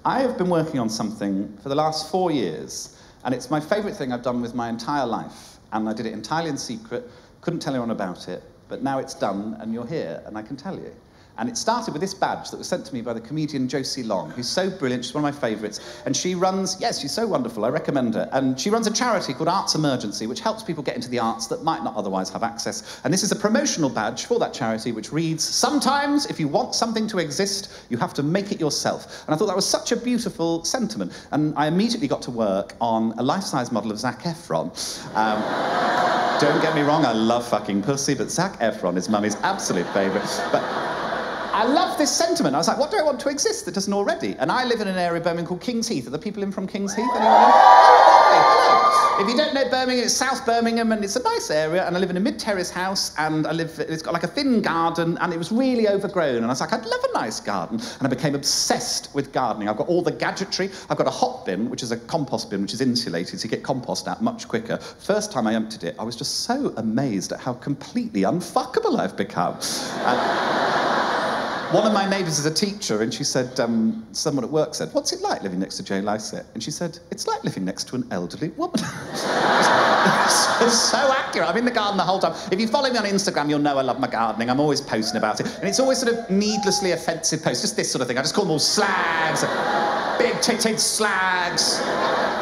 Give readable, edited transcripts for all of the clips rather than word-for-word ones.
I have been working on something for the last 4 years, and it's my favourite thing I've done with my entire life. And I did it entirely in secret, couldn't tell anyone about it, but now it's done, and you're here, and I can tell you. And it started with this badge that was sent to me by the comedian Josie Long, who's so brilliant, she's one of my favourites. And she runs, yes, she's so wonderful, I recommend her. And she runs a charity called Arts Emergency, which helps people get into the arts that might not otherwise have access. And this is a promotional badge for that charity, which reads, "Sometimes, if you want something to exist, you have to make it yourself." And I thought that was such a beautiful sentiment. And I immediately got to work on a life-size model of Zac Efron. Don't get me wrong, I love fucking pussy, but Zac Efron is Mummy's absolute favourite. But I love this sentiment. I was like, what do I want to exist that doesn't already? And I live in an area of Birmingham called King's Heath. Are the people in from King's Heath? Anyone in? Oh, lovely. Hello. If you don't know Birmingham, it's South Birmingham, and it's a nice area, and I live in a mid-terrace house, and it's got like a thin garden, and it was really overgrown, and I was like, I'd love a nice garden, and I became obsessed with gardening. I've got all the gadgetry. I've got a hot bin, which is a compost bin, which is insulated, so you get compost out much quicker. First time I emptied it, I was just so amazed at how completely unfuckable I've become. One of my neighbours is a teacher, and she said, someone at work said, "What's it like living next to Joe Lycett?" And she said, "It's like living next to an elderly woman." It's so accurate. I'm in the garden the whole time. If you follow me on Instagram, you'll know I love my gardening. I'm always posting about it. And it's always sort of needlessly offensive posts, just this sort of thing. I just call them all slags, big-titted slags.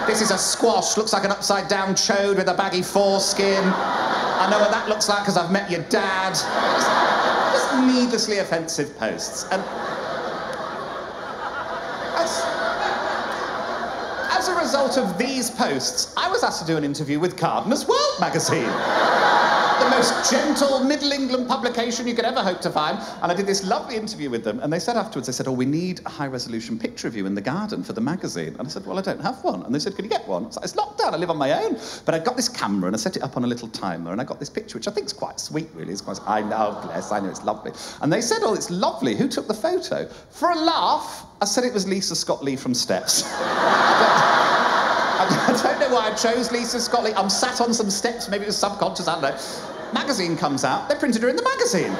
This is a squash, looks like an upside-down chode with a baggy foreskin. I know what that looks like because I've met your dad. Just needlessly offensive posts. And as a result of these posts, I was asked to do an interview with Gardener's World magazine. The most gentle Middle England publication you could ever hope to find. And I did this lovely interview with them, and they said afterwards, they said, "Oh, we need a high-resolution picture of you in the garden for the magazine." And I said, "Well, I don't have one." And they said, "Can you get one?" I was like, "It's locked down, I live on my own." But I got this camera, and I set it up on a little timer, and I got this picture, which I think is quite sweet, really. It's quite, I know, bless, I know, it's lovely. And they said, "Oh, it's lovely. Who took the photo?" For a laugh, I said it was Lisa Scott-Lee from Steps. I don't know why I chose Lisa Scott-Lee. I'm sat on some steps, maybe it was subconscious, I don't know. Magazine comes out, they printed her in the magazine.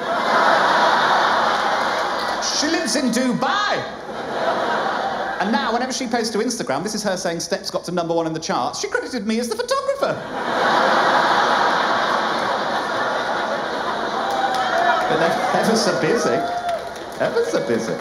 She lives in Dubai. And now, whenever she posts to Instagram, this is her saying Steps got to #1 in the charts, she credited me as the photographer. But they're ever so busy. Ever so busy.